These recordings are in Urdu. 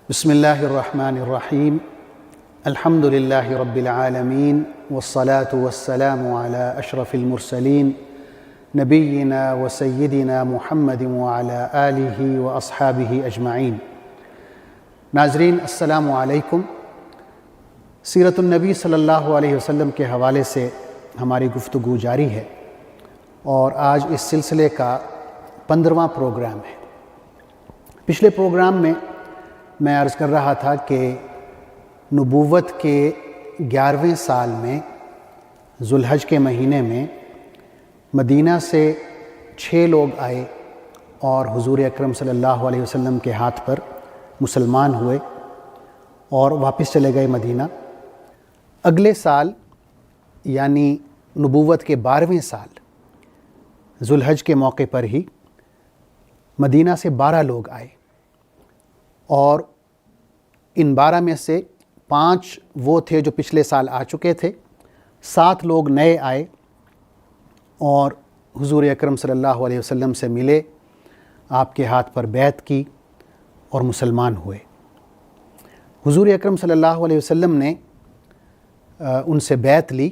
بسم اللہ الرحمن الرحیم الحمد للہ رب العالمین والصلاة والسلام علی اشرف المرسلین نبینا و سیدنا محمد وعلی آلہ و اصحابہ اجمعین۔ ناظرین السلام علیکم۔ سیرت النبی صلی اللہ علیہ وسلم کے حوالے سے ہماری گفتگو جاری ہے اور آج اس سلسلے کا 15واں پروگرام ہے۔ پچھلے پروگرام میں عرض کر رہا تھا کہ نبوت کے 11ویں سال میں ذوالحج کے مہینے میں مدینہ سے 6 لوگ آئے اور حضور اکرم صلی اللہ علیہ وسلم کے ہاتھ پر مسلمان ہوئے اور واپس چلے گئے مدینہ۔ اگلے سال یعنی نبوت کے 12ویں سال ذوالحج کے موقع پر ہی مدینہ سے 12 لوگ آئے اور ان 12 میں سے 5 وہ تھے جو پچھلے سال آ چکے تھے، 7 لوگ نئے آئے اور حضور اکرم صلی اللہ علیہ وسلم سے ملے، آپ کے ہاتھ پر بیعت کی اور مسلمان ہوئے۔ حضور اکرم صلی اللہ علیہ وسلم نے ان سے بیعت لی۔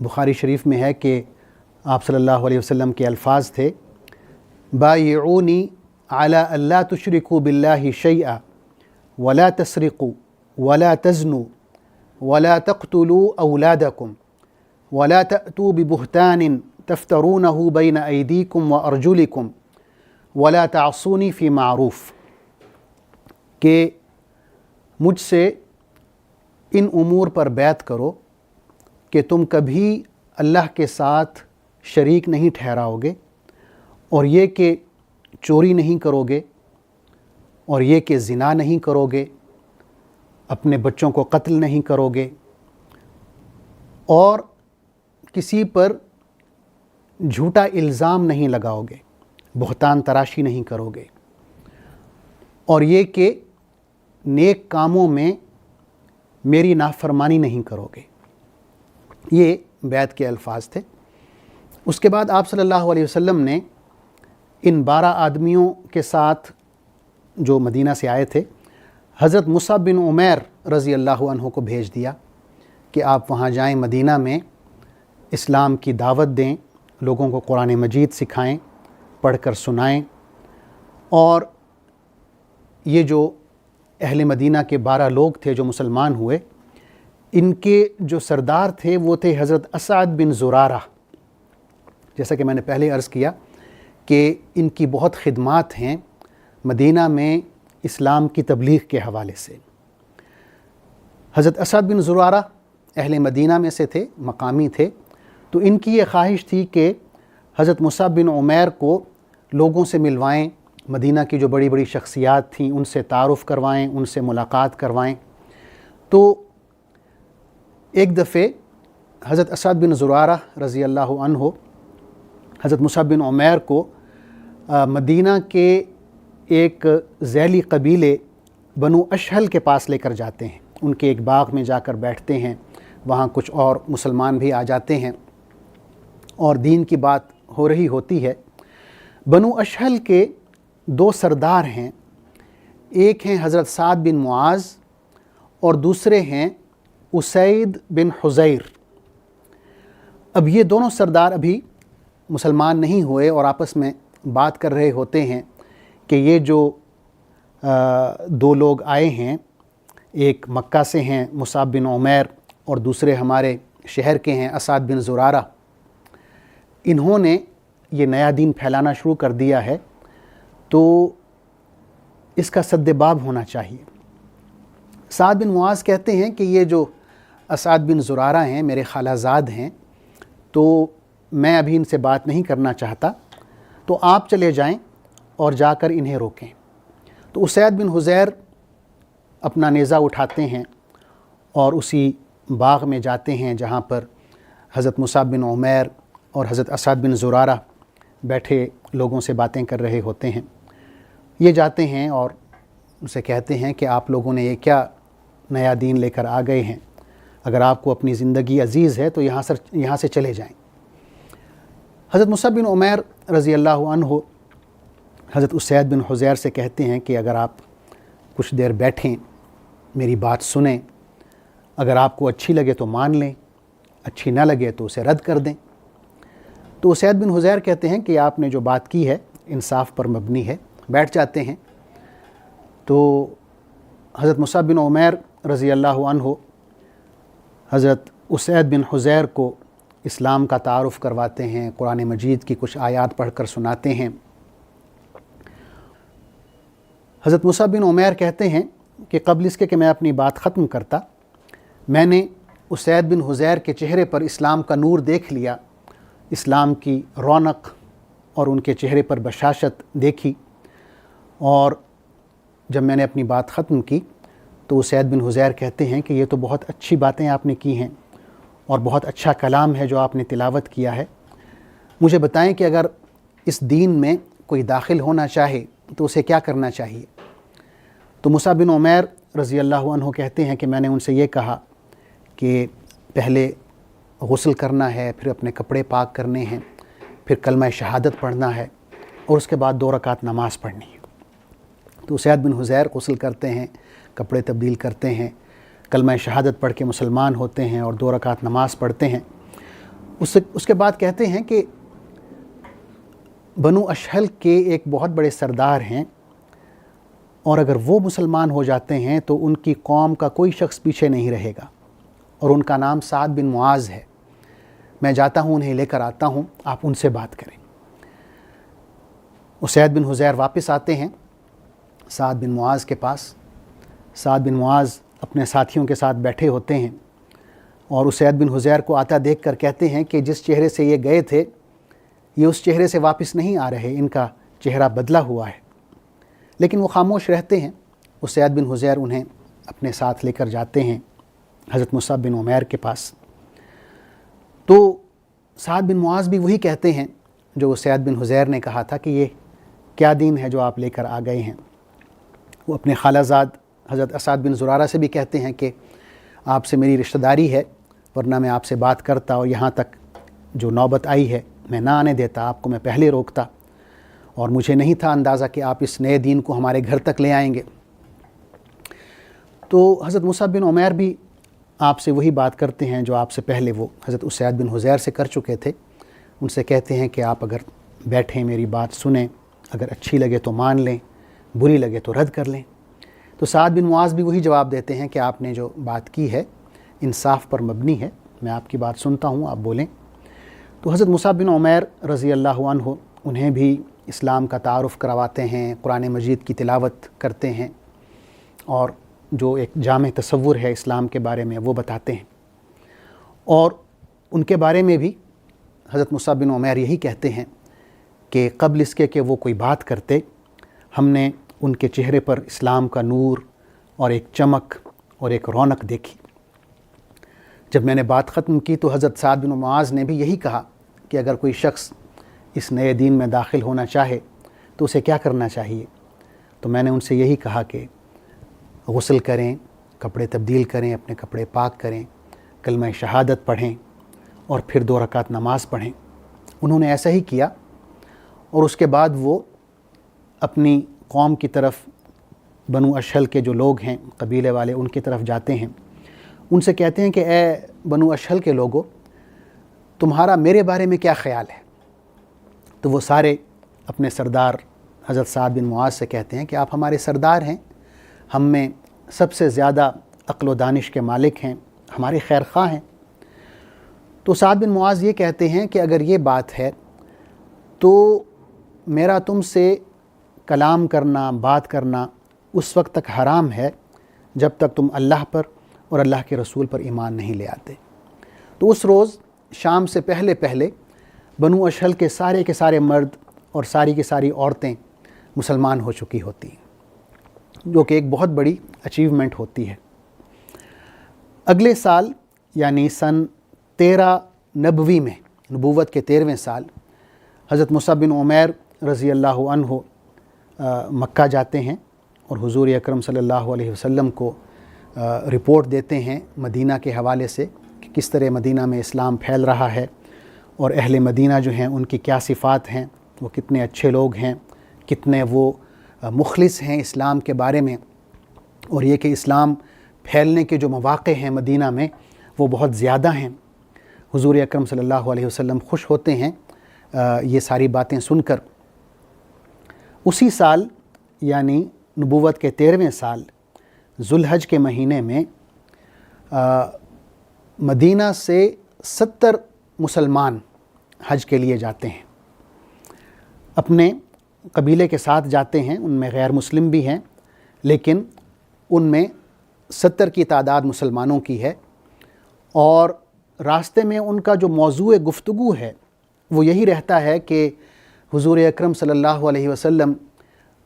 بخاری شریف میں ہے کہ آپ صلی اللہ علیہ وسلم کے الفاظ تھے، بایعونی علی اللہ تشرکوا باللہ شیئا ولا تسرقوا ولا تزنوا ولا تقتلوا اولادکم ولا تأتوا ببہتان تفترونہ بین ایدیکم وارجلکم ولا تعصونی فی معروف، کہ مجھ سے ان امور پر بیعت کرو کہ تم کبھی اللہ کے ساتھ شریک نہیں ٹھہراؤ گے، اور یہ کہ چوری نہیں کرو گے، اور یہ کہ زنا نہیں کرو گے، اپنے بچوں کو قتل نہیں کرو گے، اور کسی پر جھوٹا الزام نہیں لگاؤ گے، بہتان تراشی نہیں کرو گے، اور یہ کہ نیک کاموں میں میری نافرمانی نہیں کرو گے۔ یہ بیعت کے الفاظ تھے۔ اس کے بعد آپ صلی اللہ علیہ وسلم نے ان 12 آدمیوں کے ساتھ جو مدینہ سے آئے تھے، حضرت مصعب بن عمیر رضی اللہ عنہ کو بھیج دیا کہ آپ وہاں جائیں، مدینہ میں اسلام کی دعوت دیں، لوگوں کو قرآن مجید سکھائیں، پڑھ کر سنائیں۔ اور یہ جو اہل مدینہ کے 12 لوگ تھے جو مسلمان ہوئے، ان کے جو سردار تھے وہ تھے حضرت اسعد بن زرارہ۔ جیسا کہ میں نے پہلے عرض کیا کہ ان کی بہت خدمات ہیں مدینہ میں اسلام کی تبلیغ کے حوالے سے۔ حضرت اسعد بن زرارہ اہل مدینہ میں سے تھے، مقامی تھے، تو ان کی یہ خواہش تھی کہ حضرت مصعب بن عمیر کو لوگوں سے ملوائیں، مدینہ کی جو بڑی بڑی شخصیات تھیں ان سے تعارف کروائیں، ان سے ملاقات کروائیں۔ تو ایک دفعہ حضرت اسعد بن زرارہ رضی اللہ عنہ حضرت مصعب بن عمیر کو مدینہ کے ایک ذیلی قبیلے بنو اشہل کے پاس لے کر جاتے ہیں۔ ان کے ایک باغ میں جا کر بیٹھتے ہیں، وہاں کچھ اور مسلمان بھی آ جاتے ہیں اور دین کی بات ہو رہی ہوتی ہے۔ بنو اشہل کے 2 سردار ہیں، ایک ہیں حضرت سعد بن معاذ اور دوسرے ہیں اسید بن حضیر۔ اب یہ دونوں سردار ابھی مسلمان نہیں ہوئے اور آپس میں بات کر رہے ہوتے ہیں کہ یہ جو 2 لوگ آئے ہیں، ایک مکہ سے ہیں مصعب بن عمیر اور دوسرے ہمارے شہر کے ہیں اسعد بن زرارہ، انہوں نے یہ نیا دین پھیلانا شروع کر دیا ہے، تو اس کا سد باب ہونا چاہیے۔ سعد بن معاذ کہتے ہیں کہ یہ جو اسعد بن زرارہ ہیں میرے خالہ زاد ہیں، تو میں ابھی ان سے بات نہیں کرنا چاہتا، تو آپ چلے جائیں اور جا کر انہیں روکیں۔ تو اسید بن حضیر اپنا نیزہ اٹھاتے ہیں اور اسی باغ میں جاتے ہیں جہاں پر حضرت مصعب بن عمیر اور حضرت اسعد بن زرارہ بیٹھے لوگوں سے باتیں کر رہے ہوتے ہیں۔ یہ جاتے ہیں اور ان سے کہتے ہیں کہ آپ لوگوں نے یہ کیا نیا دین لے کر آ گئے ہیں، اگر آپ کو اپنی زندگی عزیز ہے تو یہاں سے چلے جائیں۔ حضرت مصعب بن عمیر رضی اللہ عنہ حضرت اسید بن حضیر سے کہتے ہیں کہ اگر آپ کچھ دیر بیٹھیں، میری بات سنیں، اگر آپ کو اچھی لگے تو مان لیں، اچھی نہ لگے تو اسے رد کر دیں۔ تو اسید بن حضیر کہتے ہیں کہ آپ نے جو بات کی ہے انصاف پر مبنی ہے، بیٹھ جاتے ہیں۔ تو حضرت مصعب بن عمیر رضی اللہ عنہ حضرت اسید بن حضیر کو اسلام کا تعارف کرواتے ہیں، قرآن مجید کی کچھ آیات پڑھ کر سناتے ہیں۔ حضرت مصعب بن عمیر کہتے ہیں کہ قبل اس کے کہ میں اپنی بات ختم کرتا، میں نے اسید بن حضیر کے چہرے پر اسلام کا نور دیکھ لیا، اسلام کی رونق اور ان کے چہرے پر بشاشت دیکھی، اور جب میں نے اپنی بات ختم کی تو اسید بن حضیر کہتے ہیں کہ یہ تو بہت اچھی باتیں آپ نے کی ہیں اور بہت اچھا کلام ہے جو آپ نے تلاوت کیا ہے، مجھے بتائیں کہ اگر اس دین میں کوئی داخل ہونا چاہے تو اسے کیا کرنا چاہیے؟ تو مصعب بن عمیر رضی اللہ عنہ کہتے ہیں کہ میں نے ان سے یہ کہا کہ پہلے غسل کرنا ہے، پھر اپنے کپڑے پاک کرنے ہیں، پھر کلمہ شہادت پڑھنا ہے، اور اس کے بعد 2 رکعت نماز پڑھنی ہے۔ تو اسید بن حضیر غسل کرتے ہیں، کپڑے تبدیل کرتے ہیں، کلمہ شہادت پڑھ کے مسلمان ہوتے ہیں اور 2 رکعت نماز پڑھتے ہیں۔ اس کے بعد کہتے ہیں کہ بنو اشہل کے ایک بہت بڑے سردار ہیں، اور اگر وہ مسلمان ہو جاتے ہیں تو ان کی قوم کا کوئی شخص پیچھے نہیں رہے گا، اور ان کا نام سعد بن معاذ ہے، میں جاتا ہوں انہیں لے کر آتا ہوں، آپ ان سے بات کریں۔ اسید بن حضیر واپس آتے ہیں سعد بن معاذ کے پاس۔ سعد بن معاذ اپنے ساتھیوں کے ساتھ بیٹھے ہوتے ہیں، اور اسید بن حضیر کو آتا دیکھ کر کہتے ہیں کہ جس چہرے سے یہ گئے تھے یہ اس چہرے سے واپس نہیں آ رہے، ان کا چہرہ بدلا ہوا ہے۔ لیکن وہ خاموش رہتے ہیں۔ اسید بن حضیر انہیں اپنے ساتھ لے کر جاتے ہیں حضرت مصعب بن عمیر کے پاس۔ تو سعد بن معاذ بھی وہی کہتے ہیں جو اسید بن حضیر نے کہا تھا کہ یہ کیا دین ہے جو آپ لے کر آ گئے ہیں۔ وہ اپنے خالہ زاد حضرت اسعد بن زرارہ سے بھی کہتے ہیں کہ آپ سے میری رشتہ داری ہے، ورنہ میں آپ سے بات کرتا، اور یہاں تک جو نوبت آئی ہے میں نہ آنے دیتا، آپ کو میں پہلے روکتا، اور مجھے نہیں تھا اندازہ کہ آپ اس نئے دین کو ہمارے گھر تک لے آئیں گے۔ تو حضرت مصعب بن عمیر بھی آپ سے وہی بات کرتے ہیں جو آپ سے پہلے وہ حضرت اسید بن حضیر سے کر چکے تھے۔ ان سے کہتے ہیں کہ آپ اگر بیٹھیں میری بات سنیں، اگر اچھی لگے تو مان لیں، بری لگے تو رد کر لیں۔ تو سعد بن معاذ بھی وہی جواب دیتے ہیں کہ آپ نے جو بات کی ہے انصاف پر مبنی ہے، میں آپ کی بات سنتا ہوں، آپ بولیں۔ تو حضرت مصعب بن عمیر رضی اللہ عنہ انہیں بھی اسلام کا تعارف کرواتے ہیں، قرآن مجید کی تلاوت کرتے ہیں، اور جو ایک جامع تصور ہے اسلام کے بارے میں وہ بتاتے ہیں۔ اور ان کے بارے میں بھی حضرت مصعب بن عمیر یہی کہتے ہیں کہ قبل اس کے کہ وہ کوئی بات کرتے، ہم نے ان کے چہرے پر اسلام کا نور اور ایک چمک اور ایک رونق دیکھی۔ جب میں نے بات ختم کی تو حضرت سعد بن معاذ نے بھی یہی کہا کہ اگر کوئی شخص اس نئے دین میں داخل ہونا چاہے تو اسے کیا کرنا چاہیے؟ تو میں نے ان سے یہی کہا کہ غسل کریں، کپڑے تبدیل کریں، اپنے کپڑے پاک کریں، کلمہ شہادت پڑھیں، اور پھر 2 رکعت نماز پڑھیں۔ انہوں نے ایسا ہی کیا، اور اس کے بعد وہ اپنی قوم کی طرف، بنو اشہل کے جو لوگ ہیں قبیلے والے، ان کی طرف جاتے ہیں۔ ان سے کہتے ہیں کہ اے بنو اشہل کے لوگوں، تمہارا میرے بارے میں کیا خیال ہے؟ تو وہ سارے اپنے سردار حضرت سعد بن معاذ سے کہتے ہیں کہ آپ ہمارے سردار ہیں، ہم میں سب سے زیادہ عقل و دانش کے مالک ہیں، ہمارے خیر خواہ ہیں۔ تو سعد بن معاذ یہ کہتے ہیں کہ اگر یہ بات ہے تو میرا تم سے کلام کرنا، بات کرنا اس وقت تک حرام ہے جب تک تم اللہ پر اور اللہ کے رسول پر ایمان نہیں لے آتے۔ تو اس روز شام سے پہلے پہلے بنو اشہل کے سارے مرد اور ساری کی ساری عورتیں مسلمان ہو چکی ہوتی ہیں، جو کہ ایک بہت بڑی اچیومنٹ ہوتی ہے۔ اگلے سال یعنی سن 13 نبوی میں، نبوت کے 13ویں سال، حضرت مصعب بن عمیر رضی اللہ عنہ مکہ جاتے ہیں اور حضور اکرم صلی اللہ علیہ وسلم کو رپورٹ دیتے ہیں مدینہ کے حوالے سے کہ کس طرح مدینہ میں اسلام پھیل رہا ہے، اور اہل مدینہ جو ہیں ان کی کیا صفات ہیں، وہ کتنے اچھے لوگ ہیں، کتنے وہ مخلص ہیں اسلام کے بارے میں۔ اور یہ کہ اسلام پھیلنے کے جو مواقع ہیں مدینہ میں وہ بہت زیادہ ہیں۔ حضور اکرم صلی اللہ علیہ وسلم خوش ہوتے ہیں یہ ساری باتیں سن کر۔ اسی سال یعنی نبوت کے 13ویں سال ذوالحج کے مہینے میں مدینہ سے 70 مسلمان حج کے لیے جاتے ہیں، اپنے قبیلے کے ساتھ جاتے ہیں، ان میں غیر مسلم بھی ہیں، لیکن ان میں 70 کی تعداد مسلمانوں کی ہے، اور راستے میں ان کا جو موضوع گفتگو ہے وہ یہی رہتا ہے کہ حضور اکرم صلی اللہ علیہ وسلم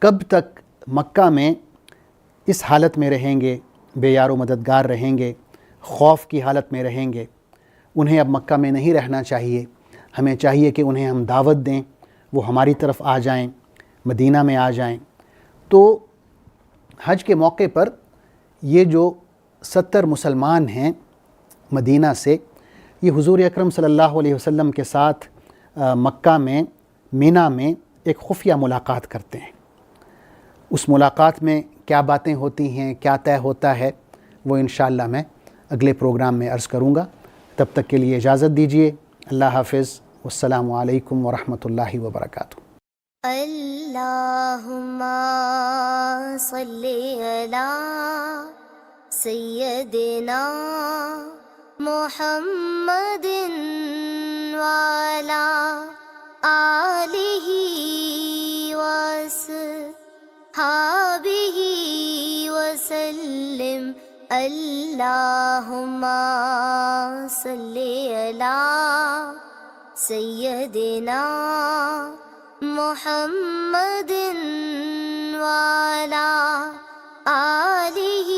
کب تک مکہ میں اس حالت میں رہیں گے، بے یار و مددگار رہیں گے، خوف کی حالت میں رہیں گے۔ انہیں اب مکہ میں نہیں رہنا چاہیے، ہمیں چاہیے کہ انہیں ہم دعوت دیں، وہ ہماری طرف آ جائیں، مدینہ میں آ جائیں۔ تو حج کے موقع پر یہ جو 70 مسلمان ہیں مدینہ سے، یہ حضور اکرم صلی اللہ علیہ وسلم کے ساتھ مکہ میں مینا میں ایک خفیہ ملاقات کرتے ہیں۔ اس ملاقات میں کیا باتیں ہوتی ہیں، کیا طے ہوتا ہے، وہ انشاءاللہ میں اگلے پروگرام میں عرض کروں گا۔ تب تک کے لیے اجازت دیجیے۔ اللہ حافظ، والسلام علیکم ورحمۃ اللہ وبرکاتہ۔ اللہم صلی علی سیدنا محمد وعلی آلہ وصحبہ وسلم۔ اللہم صلی علی سیدنا محمد وعلی آلہ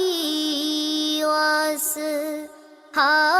وصحبہ